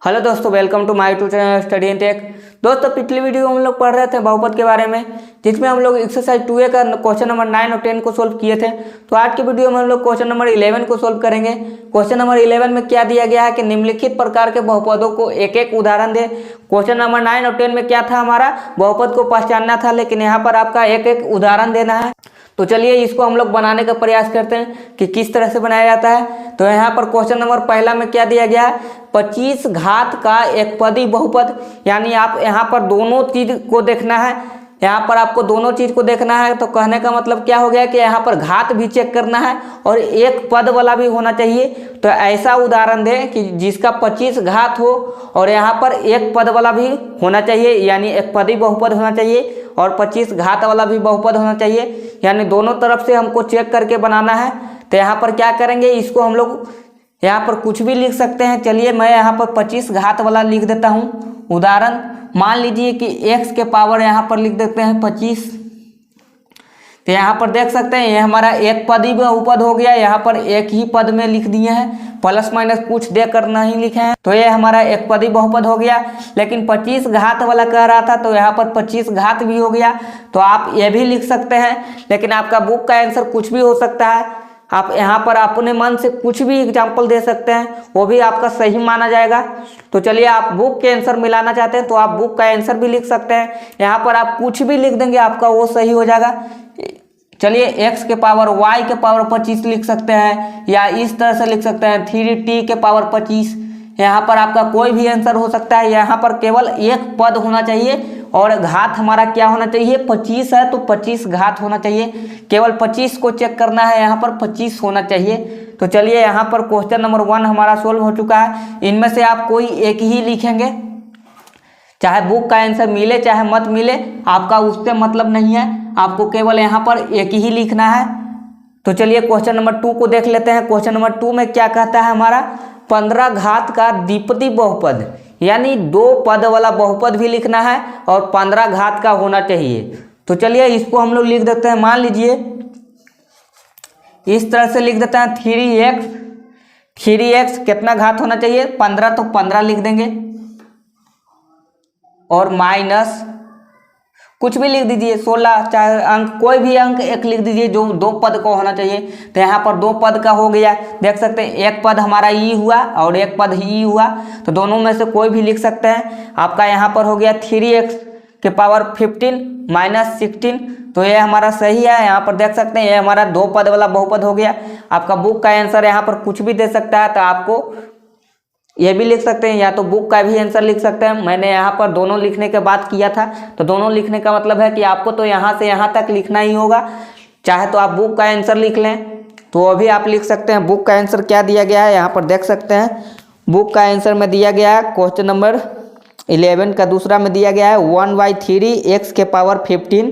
Hello दोस्तों, welcome to my YouTube channel study and tech. दोस्तों, पिछली वीडियो में हम लोग पढ़ रहे थे बहुपद के बारे में, जिसमें हम लोग एक्सरसाइज 2A का क्वेश्चन नंबर 9 और 10 को सोल्व किए थे। तो आज की वीडियो में हम लोग क्वेश्चन नंबर 11 को सोल्व करेंगे। क्वेश्चन नंबर 11 में क्या दिया गया है कि निम्नलिखित प्रकार के बहुपदों को एक एक उदाहरण दे। क्वेश्चन नंबर 9 और 10 में क्या था, हमारा बहुपद को पहचानना था, लेकिन यहाँ पर आपका एक एक उदाहरण देना है। तो चलिए इसको हम लोग बनाने का प्रयास करते हैं कि किस तरह से बनाया जाता है। तो यहाँ पर क्वेश्चन नंबर पहला में क्या दिया गया है, 25 घात का एक पदी बहुपद। यानी आप यहाँ पर दोनों चीज को देखना है, यहाँ पर आपको दोनों चीज को देखना है। तो कहने का मतलब क्या हो गया कि यहाँ पर घात भी चेक करना है और एक पद वाला भी होना चाहिए। तो ऐसा उदाहरण दें कि जिसका 25 घात हो और यहाँ पर एक पद वाला भी होना चाहिए, यानी एक पदी बहुपद होना चाहिए और 25 घात वाला भी बहुपद होना चाहिए। यानी दोनों तरफ से हमको चेक करके बनाना है। तो यहाँ पर क्या करेंगे, इसको हम लोग यहाँ पर कुछ भी लिख सकते हैं। चलिए मैं यहाँ पर 25 घात वाला लिख देता हूँ उदाहरण। मान लीजिए कि x के पावर यहाँ पर लिख देते हैं 25। तो यहाँ पर देख सकते हैं ये हमारा एक पद ही बहुपद हो गया। यहाँ पर एक ही पद में लिख दिए हैं, प्लस माइनस कुछ देकर नहीं लिखे हैं। तो ये हमारा एक पदी बहुपद हो गया। लेकिन 25 घात वाला कह रहा था, तो यहाँ पर 25 घात भी हो गया। तो आप ये भी लिख सकते हैं, लेकिन आपका बुक का आंसर कुछ भी हो सकता है। आप यहाँ पर अपने मन से कुछ भी एग्जाम्पल दे सकते हैं, वो भी आपका सही माना जाएगा। तो चलिए, आप बुक के आंसर मिलाना चाहते हैं तो आप बुक का आंसर भी लिख सकते हैं। यहाँ पर आप कुछ भी लिख देंगे, आपका वो सही हो जाएगा। चलिए x के पावर y के पावर 25 लिख सकते हैं, या इस तरह से लिख सकते हैं 3t के पावर 25। यहाँ पर आपका कोई भी आंसर हो सकता है। यहाँ पर केवल एक पद होना चाहिए और घात हमारा क्या होना चाहिए, 25 है तो 25 घात होना चाहिए। केवल 25 को चेक करना है, यहाँ पर 25 होना चाहिए। तो चलिए, यहाँ पर क्वेश्चन नंबर 1 हमारा सोल्व हो चुका है। इनमें से आप कोई एक ही लिखेंगे, चाहे बुक का आंसर मिले चाहे मत मिले, आपका उससे मतलब नहीं है। आपको केवल यहाँ पर एक ही लिखना है। तो चलिए क्वेश्चन नंबर 2 को देख लेते हैं। क्वेश्चन नंबर 2 में क्या कहता है, हमारा 15 घात का द्विपदी बहुपद, यानी 2 पद वाला बहुपद भी लिखना है और 15 घात का होना चाहिए। तो चलिए इसको हम लोग लिख देते हैं। मान लीजिए इस तरह से लिख देते हैं 3x कितना घात होना चाहिए, 15, तो 15 लिख देंगे और माइनस कुछ भी लिख दीजिए, 16, चाहे अंक कोई भी अंक एक लिख दीजिए जो 2 पद का होना चाहिए। तो यहाँ पर 2 पद का हो गया, देख सकते हैं एक पद हमारा ई हुआ और एक पद ही हुआ। तो दोनों में से कोई भी लिख सकते हैं। आपका यहाँ पर हो गया 3x के पावर 15 माइनस 16। तो ये हमारा सही है। यहाँ पर देख सकते हैं ये हमारा 2 पद वाला बहुपद हो गया। आपका बुक का आंसर यहाँ पर कुछ भी दे सकता है, तो आपको ये भी लिख सकते हैं, या तो बुक का भी आंसर लिख सकते हैं। मैंने यहाँ पर दोनों लिखने के बाद किया था, तो दोनों लिखने का मतलब है कि आपको तो यहाँ से यहाँ तक लिखना ही होगा। चाहे तो आप बुक का आंसर लिख लें तो वो भी आप लिख सकते हैं। बुक का आंसर क्या दिया गया है, यहाँ पर देख सकते हैं। बुक का आंसर में दिया गया है क्वेश्चन नंबर 11 का दूसरा में दिया गया है 1/3 x के पावर 15।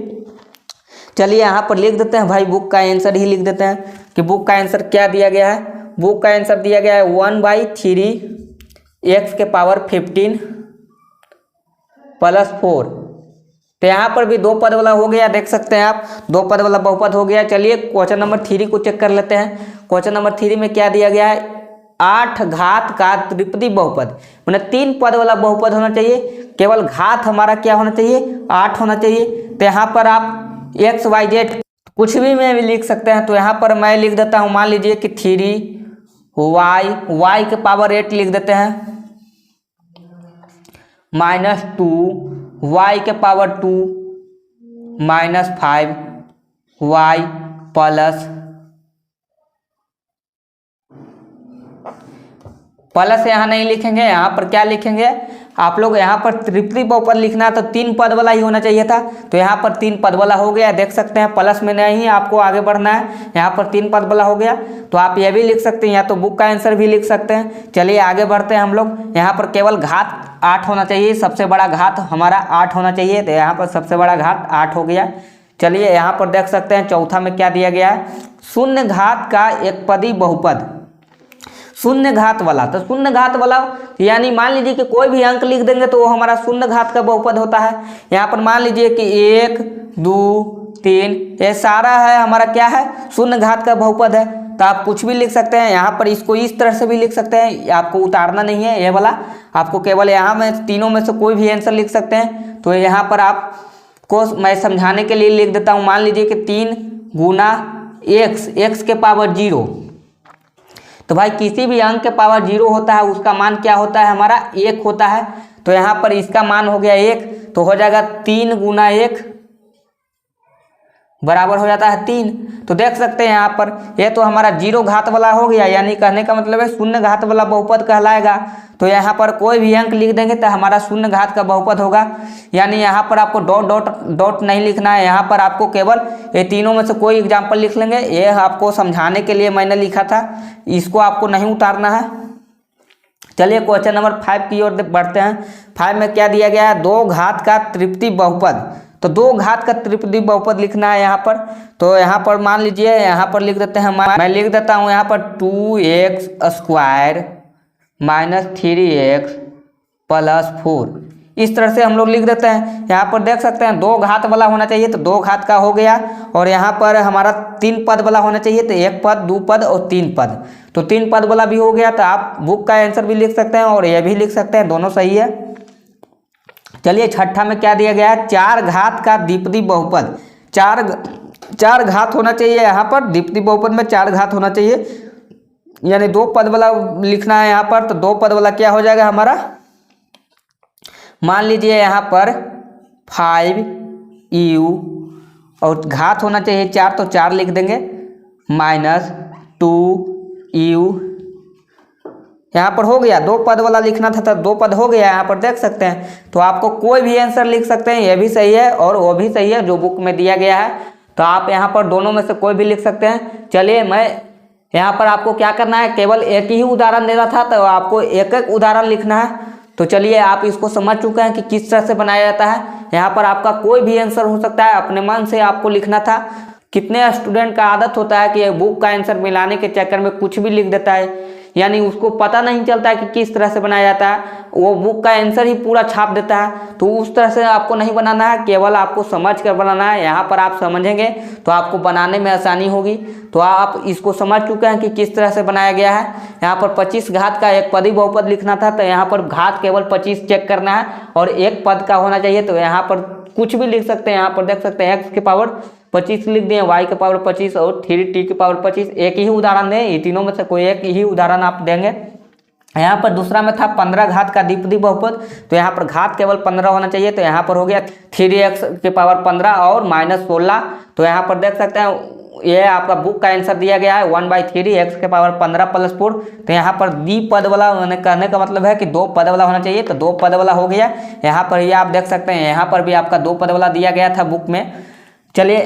चलिए यहाँ पर लिख देते हैं भाई, बुक का आंसर ही लिख देते हैं कि बुक का आंसर क्या दिया गया है। बुक का आंसर दिया गया है 1/3 x के पावर 15 + 4। तो यहाँ पर भी 2 पद वाला हो गया, देख सकते हैं आप, 2 पद वाला बहुपद हो गया। चलिए क्वेश्चन नंबर 3 को चेक कर लेते हैं। क्वेश्चन नंबर 3 में क्या दिया गया है, 8 घात का त्रिपदी बहुपद, मतलब 3 पद वाला बहुपद होना चाहिए। केवल घात हमारा क्या होना चाहिए, 8 होना चाहिए। तो यहाँ पर आप x y z कुछ भी में भी लिख सकते हैं। तो यहाँ पर मैं लिख देता हूँ, मान लीजिए कि 3y के पावर 8 लिख देते हैं, -2y के पावर 2 -5y प्लस यहाँ नहीं लिखेंगे। यहाँ पर क्या लिखेंगे आप लोग, यहाँ पर त्रिपदी बहुपद लिखना है तो 3 पद वाला ही होना चाहिए था। तो यहाँ पर 3 पद वाला हो गया, देख सकते हैं। प्लस में नहीं, आपको आगे बढ़ना है। यहाँ पर 3 पद वाला हो गया, तो आप ये भी लिख सकते हैं, या तो बुक का आंसर भी लिख सकते हैं। चलिए आगे बढ़ते हैं हम लोग। यहाँ पर केवल घात 8 होना चाहिए, सबसे बड़ा घात हमारा 8 होना चाहिए। तो यहाँ पर सबसे बड़ा घात 8 हो गया। चलिए यहाँ पर देख सकते हैं चौथा में क्या दिया गया है, 0 घात का एक पदी बहुपद, 0 घात वाला। तो 0 घात वाला यानी मान लीजिए कि कोई भी अंक लिख देंगे तो वो हमारा 0 घात का बहुपद होता है। यहाँ पर मान लीजिए कि 1 2 3, ये सारा है हमारा क्या है, 0 घात का बहुपद है। तो तो आप कुछ भी लिख सकते हैं। यहाँ पर इसको इस तरह से भी लिख सकते हैं, आपको उतारना नहीं है ये वाला, आपको केवल यहाँ में तीनों में से कोई भी आंसर लिख सकते हैं। तो यहाँ पर आपको मैं समझाने के लिए लिख देता हूँ। मान लीजिए कि 3 गुना x के पावर 0, तो भाई किसी भी अंक के पावर 0 होता है उसका मान क्या होता है, हमारा 1 होता है। तो यहाँ पर इसका मान हो गया 1, तो हो जाएगा 3 गुना 1 बराबर हो जाता है 3। तो देख सकते हैं यहाँ पर ये तो हमारा 0 घात वाला हो गया, यानी कहने का मतलब है शून्य घात वाला बहुपद कहलाएगा। तो यहाँ पर कोई भी अंक लिख देंगे तो हमारा शून्य घात का बहुपद होगा। यानी यहाँ पर आपको डॉट डॉट डॉट नहीं लिखना है, यहाँ पर आपको केवल ये तीनों में से कोई एग्जाम्पल लिख लेंगे। ये आपको समझाने के लिए मैंने लिखा था, इसको आपको नहीं उतारना है। चलिए क्वेश्चन नंबर 5 की ओर बढ़ते हैं। 5 में क्या दिया गया है, 2 घात का तृप्ति बहुपद। तो 2 घात का तृप्ति बहुपद लिखना है यहाँ पर। तो यहाँ पर मान लीजिए यहाँ पर लिख देते हैं, मैं लिख देता हूँ यहाँ पर 2x square minus 3x plus 4, इस तरह से हम लोग लिख देते हैं। यहाँ पर देख सकते हैं 2 घात वाला होना चाहिए, तो 2 घात का हो गया। और यहाँ पर हमारा 3 पद वाला होना चाहिए, तो 1 पद 2 पद और 3 पद, तो 3 पद वाला भी हो गया। तो आप बुक का आंसर भी लिख सकते हैं और ये भी लिख सकते हैं, दोनों सही है। चलिए छठा में क्या दिया गया है, 4 घात का द्विपदी बहुपद। 4 घात होना चाहिए यहाँ पर, द्विपदी बहुपद में 4 घात होना चाहिए, यानी 2 पद वाला लिखना है यहाँ पर। तो 2 पद वाला क्या हो जाएगा हमारा, मान लीजिए यहाँ पर 5u और घात होना चाहिए 4, तो 4 लिख देंगे, माइनस 2u यहाँ पर हो गया। 2 पद वाला लिखना था तो 2 पद हो गया, यहाँ पर देख सकते हैं। तो आपको कोई भी आंसर लिख सकते हैं, ये भी सही है और वो भी सही है जो बुक में दिया गया है। तो आप यहाँ पर दोनों में से कोई भी लिख सकते हैं। चलिए मैं यहाँ पर आपको क्या करना है, केवल एक ही उदाहरण देना था, तो आपको एक एक उदाहरण लिखना है। तो चलिए आप इसको समझ चुके हैं कि किस तरह से बनाया जाता है। यहाँ पर आपका कोई भी आंसर हो सकता है, अपने मन से आपको लिखना था। कितने स्टूडेंट का आदत होता है कि बुक का आंसर मिलाने के चक्कर में कुछ भी लिख देता है, यानी उसको पता नहीं चलता है कि किस तरह से बनाया जाता है, वो बुक का आंसर ही पूरा छाप देता है। तो उस तरह से आपको नहीं बनाना है, केवल आपको समझ कर बनाना है। यहाँ पर आप समझेंगे तो आपको बनाने में आसानी होगी। तो आप इसको समझ चुके हैं कि किस तरह से बनाया गया है। यहाँ पर 25 घात का एक पदी बहुपद लिखना था, तो यहाँ पर घात केवल 25 चेक करना है और 1 पद का होना चाहिए। तो यहाँ पर कुछ भी लिख सकते हैं, यहाँ पर देख सकते हैं x के पावर 25 लिख दिए, y के पावर 25 और 3t के पावर 25। एक ही उदाहरण दें, ये तीनों में से कोई एक ही उदाहरण आप देंगे। यहाँ पर दूसरा में था 15 घात का द्विपदी बहुपद, तो यहाँ पर घात केवल 15 होना चाहिए। तो यहाँ पर हो गया 3x के पावर 15 और माइनस 16। तो यहाँ पर देख सकते हैं ये आपका बुक का आंसर दिया गया है 1/3 x के पावर 15 प्लस 4। तो यहाँ पर द्विपद वाला कहने का मतलब है कि 2 पद वाला होना चाहिए, तो 2 पद वाला हो गया। यहाँ पर ये आप देख सकते हैं, यहाँ पर भी आपका 2 पद वाला दिया गया था बुक में। चलिए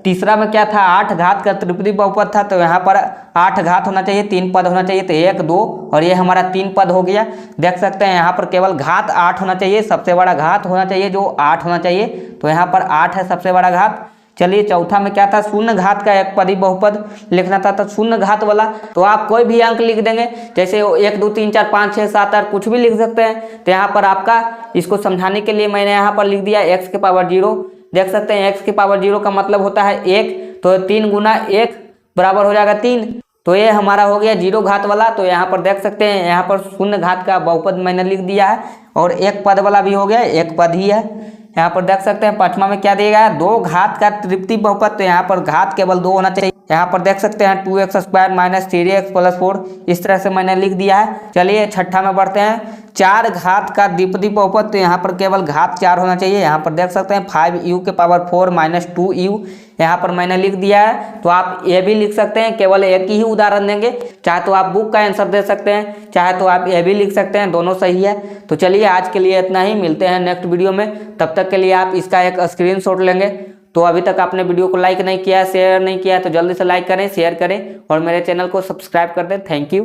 तीसरा में क्या था, 8 घात का त्रिपदी बहुपद था, तो यहाँ पर 8 घात होना चाहिए, 3 पद होना चाहिए, तो 1 2 और ये हमारा 3 पद हो गया। देख सकते हैं यहाँ पर केवल घात 8 होना चाहिए, सबसे बड़ा घात होना चाहिए जो 8 होना चाहिए, तो यहाँ पर 8 है सबसे बड़ा घात। चलिए चौथा में क्या था, शून्य घात का एक पदी बहुपद लिखना था, तो शून्य घात वाला तो आप कोई भी अंक लिख देंगे, जैसे 1 2 3 4 5 6 7 8 कुछ भी लिख सकते हैं। तो यहाँ पर आपका इसको समझाने के लिए मैंने यहाँ पर लिख दिया x के पावर 0। देख सकते हैं x के पावर 0 का मतलब होता है 1, तो 3 गुना 1 बराबर हो जाएगा 3। तो ये हमारा हो गया 0 घात वाला। तो यहाँ पर देख सकते हैं यहाँ पर शून्य घात का बहुपद मैंने लिख दिया है और 1 पद वाला भी हो गया, 1 पद ही है। यहाँ पर देख सकते हैं पांचवा में क्या दिया गया है, 2 घात का तृप्ति बहुपद, तो यहाँ पर घात केवल 2 होना चाहिए। यहाँ पर देख सकते हैं 2x square minus 3x plus 4, इस तरह से मैंने लिख दिया है। चलिए छठा में बढ़ते हैं, 4 घात का द्विपदी बहुपद, तो यहाँ पर केवल घात 4 होना चाहिए। यहाँ पर देख सकते हैं 5u के पावर 4 माइनस 2u, यहाँ पर मैंने लिख दिया है। तो आप ये भी लिख सकते हैं, केवल एक ही उदाहरण देंगे, चाहे तो आप बुक का आंसर दे सकते हैं, चाहे तो आप ये भी लिख सकते हैं, दोनों सही है। तो चलिए आज के लिए इतना ही, मिलते हैं नेक्स्ट वीडियो में। तब तक के लिए आप इसका एक स्क्रीनशॉट लेंगे। तो अभी तक आपने वीडियो को लाइक नहीं किया, शेयर नहीं किया, तो जल्दी से लाइक करें, शेयर करें और मेरे चैनल को सब्सक्राइब कर दें। Thank you.